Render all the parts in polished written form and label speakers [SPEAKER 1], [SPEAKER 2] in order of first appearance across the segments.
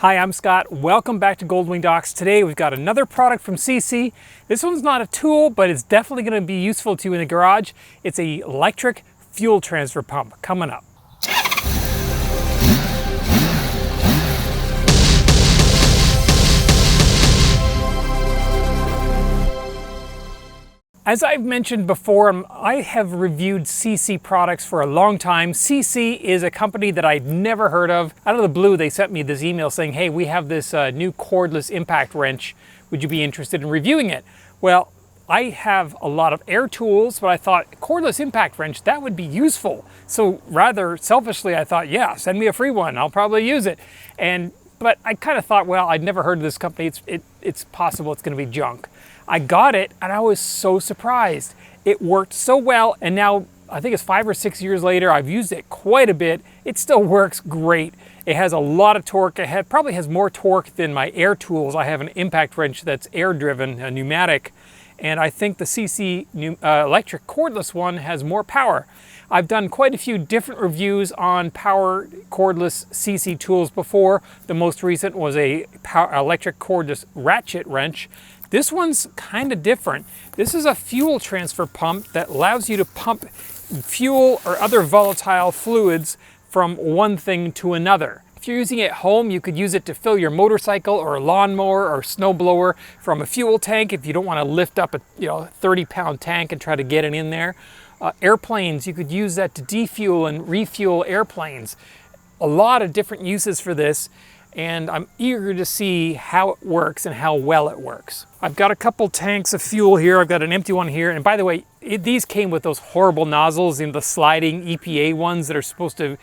[SPEAKER 1] Hi, I'm Scott. Welcome back to Goldwing Docs. Today we've got another product from SeeSii. This one's not a tool, but it's definitely going to be useful to you in the garage. It's an electric fuel transfer pump coming up. As I've mentioned before, I have reviewed SeeSii products for a long time. SeeSii is a company that I'd never heard of. Out of the blue, they sent me this email saying, hey, we have this new cordless impact wrench. Would you be interested in reviewing it? Well, I have a lot of air tools, but I thought cordless impact wrench, that would be useful. So rather selfishly, I thought, yeah, send me a free one. I'll probably use it. But I kind of thought, well, I'd never heard of this company. It's possible it's going to be junk. I got it and I was so surprised. It worked so well, and now I think it's 5 or 6 years later, I've used it quite a bit. It still works great. It has a lot of torque. It probably has more torque than my air tools. I have an impact wrench that's air driven, a pneumatic, and I think the SeeSii electric cordless one has more power. I've done quite a few different reviews on power cordless SeeSii tools before. The most recent was a electric cordless ratchet wrench. This one's kind of different. This is a fuel transfer pump that allows you to pump fuel or other volatile fluids from one thing to another. If you're using it at home, you could use it to fill your motorcycle or lawnmower or snowblower from a fuel tank if you don't want to lift up a 30-pound tank and try to get it in there. Airplanes, you could use that to defuel and refuel airplanes. A lot of different uses for this, and I'm eager to see how it works and how well it works. I've got a couple tanks of fuel here. I've got an empty one here, and by the way, these came with those horrible nozzles, the sliding EPA ones that are supposed to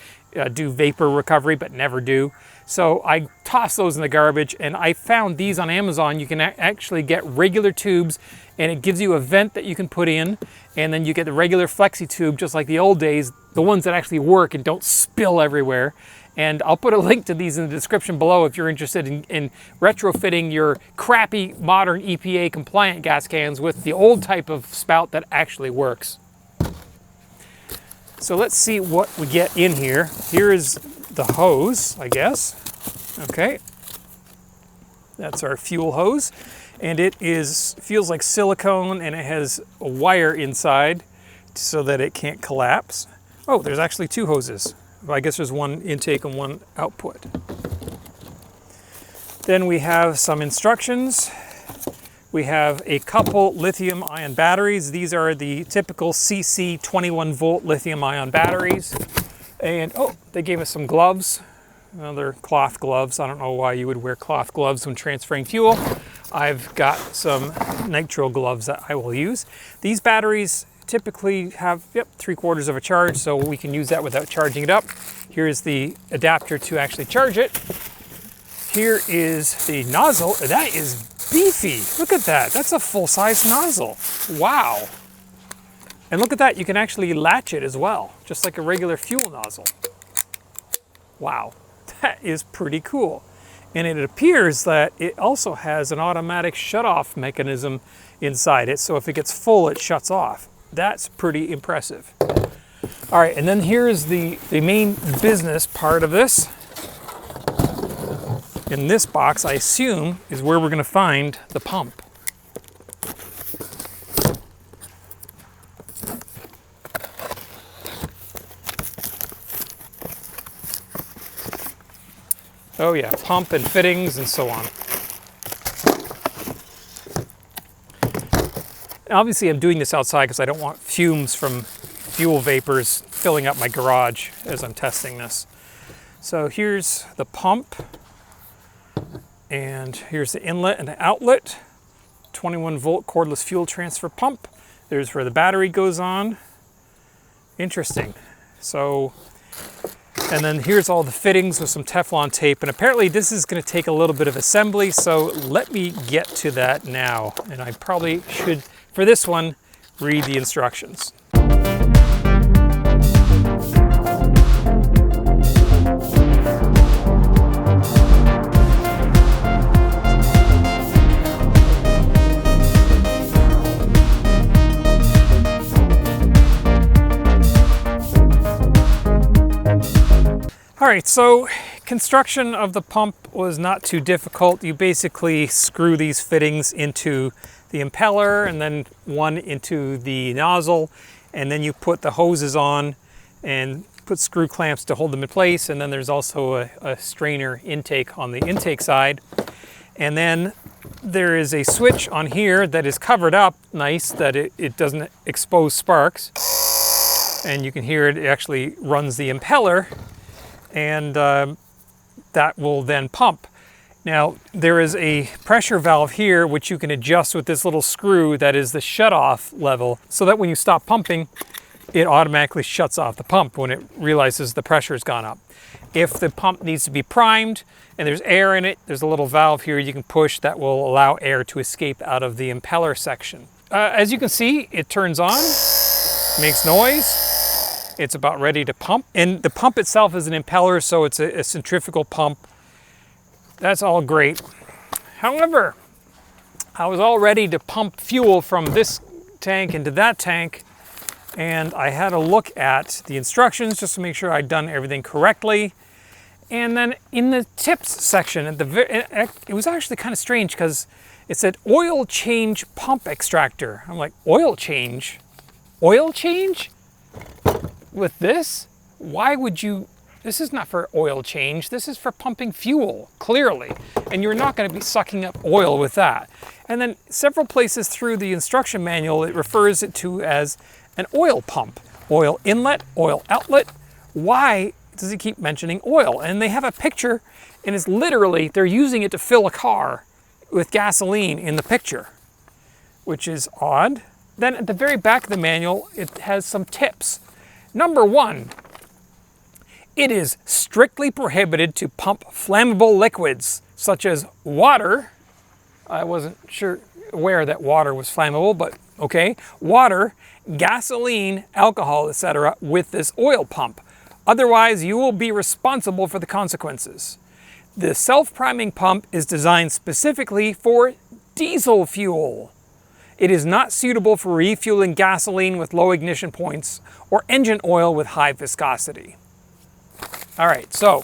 [SPEAKER 1] do vapor recovery but never do. So I tossed those in the garbage, and I found these on Amazon. You can actually get regular tubes, and it gives you a vent that you can put in, and then you get the regular flexi tube, just like the old days, the ones that actually work and don't spill everywhere. And I'll put a link to these in the description below if you're interested in retrofitting your crappy modern EPA compliant gas cans with the old type of spout that actually works. So let's see what we get in here. Here is the hose, I guess. Okay, that's our fuel hose. And it feels like silicone, and it has a wire inside so that it can't collapse. Oh, there's actually two hoses. Well, I guess there's one intake and one output. Then we have some instructions. We have a couple lithium-ion batteries. These are the typical SeeSii 21-volt lithium-ion batteries. And oh, they gave us some gloves. Well, they're cloth gloves. I don't know why you would wear cloth gloves when transferring fuel. I've got some nitrile gloves that I will use. These batteries typically have 3/4 of a charge, so we can use that without charging it up. Here's the adapter to actually charge it. Here is the nozzle. That is beefy. Look at that. That's a full-size nozzle. Wow. And look at that. You can actually latch it as well, just like a regular fuel nozzle. Wow. That is pretty cool. And it appears that it also has an automatic shut-off mechanism inside it, so if it gets full, it shuts off. That's pretty impressive. All right, and then here's the main business part of this. In this box, I assume, is where we're going to find the pump. Oh yeah, pump and fittings and so on. Obviously, I'm doing this outside because I don't want fumes from fuel vapors filling up my garage as I'm testing this. So here's the pump, and here's the inlet and the outlet. 21-volt cordless fuel transfer pump. There's where the battery goes on. Interesting. So, and then here's all the fittings with some Teflon tape, and apparently this is going to take a little bit of assembly, so let me get to that now. And I probably should, for this one, read the instructions. All right, so construction of the pump was not too difficult. You basically screw these fittings into the impeller and then one into the nozzle, and then you put the hoses on and put screw clamps to hold them in place, and then there's also a strainer intake on the intake side. And then there is a switch on here that is covered up nice, that it doesn't expose sparks. And you can hear it actually runs the impeller, and that will then pump. Now, there is a pressure valve here which you can adjust with this little screw that is the shut-off level, so that when you stop pumping, it automatically shuts off the pump when it realizes the pressure's gone up. If the pump needs to be primed and there's air in it, there's a little valve here you can push that will allow air to escape out of the impeller section. As you can see, it turns on, makes noise. It's about ready to pump. And the pump itself is an impeller, so it's a centrifugal pump. That's all great. However, I was all ready to pump fuel from this tank into that tank, and I had a look at the instructions just to make sure I'd done everything correctly. And then in the tips section, it was actually kind of strange because it said oil change pump extractor. I'm like, oil change? Oil change? With this? Why would you? This is not for oil change. This is for pumping fuel, clearly. And you're not going to be sucking up oil with that. And then several places through the instruction manual, it refers it to as an oil pump. Oil inlet, oil outlet. Why does it keep mentioning oil? And they have a picture, and it's literally, they're using it to fill a car with gasoline in the picture, which is odd. Then at the very back of the manual, it has some tips. Number one, it is strictly prohibited to pump flammable liquids, such as water. I wasn't aware that water was flammable, but okay. Water, gasoline, alcohol, etc. with this oil pump. Otherwise, you will be responsible for the consequences. The self-priming pump is designed specifically for diesel fuel. It is not suitable for refueling gasoline with low ignition points or engine oil with high viscosity. All right, so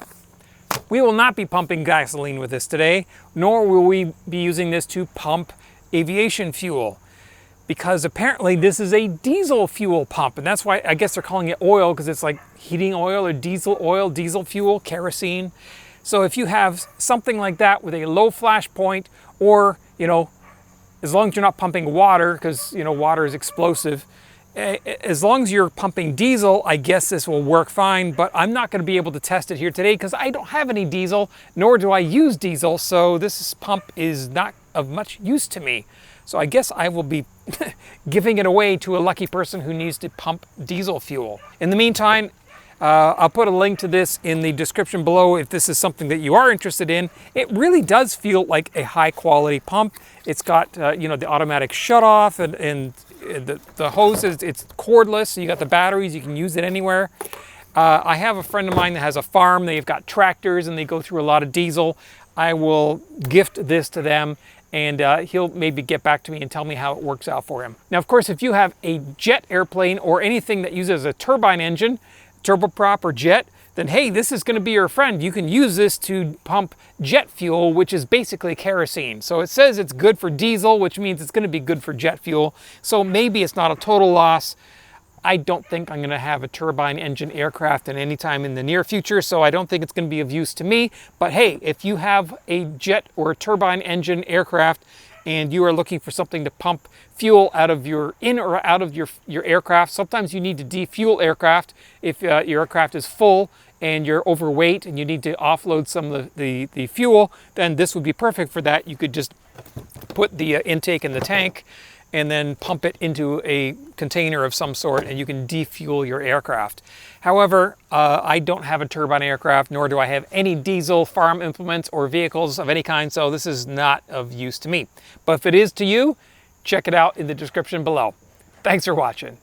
[SPEAKER 1] we will not be pumping gasoline with this today, nor will we be using this to pump aviation fuel, because apparently this is a diesel fuel pump, and that's why I guess they're calling it oil, because it's like heating oil or diesel fuel, kerosene. So if you have something like that with a low flash point, or, you know, as long as you're not pumping water, because, you know, water is explosive, as long as you're pumping diesel, I guess this will work fine, but I'm not going to be able to test it here today because I don't have any diesel, nor do I use diesel, so this pump is not of much use to me. So I guess I will be giving it away to a lucky person who needs to pump diesel fuel. In the meantime, I'll put a link to this in the description below if this is something that you are interested in. It really does feel like a high quality pump. It's got you know, the automatic shut-off and the hoses. It's cordless, so you got the batteries, you can use it anywhere. I have a friend of mine that has a farm. They've got tractors and they go through a lot of diesel. I will gift this to them, and he'll maybe get back to me and tell me how it works out for him. Now, of course, if you have a jet airplane or anything that uses a turbine engine, turboprop or jet, then hey, this is going to be your friend. You can use this to pump jet fuel, which is basically kerosene. So it says it's good for diesel, which means it's going to be good for jet fuel. So maybe it's not a total loss. I don't think I'm going to have a turbine engine aircraft in any time in the near future, so I don't think it's going to be of use to me. But hey, if you have a jet or a turbine engine aircraft and you are looking for something to pump fuel out of your aircraft, sometimes you need to defuel aircraft if your aircraft is full and you're overweight and you need to offload some of the fuel, then this would be perfect for that. You could just put the intake in the tank and then pump it into a container of some sort, and you can defuel your aircraft. However, I don't have a turbine aircraft, nor do I have any diesel farm implements or vehicles of any kind, so this is not of use to me. But if it is to you, check it out in the description below. Thanks for watching.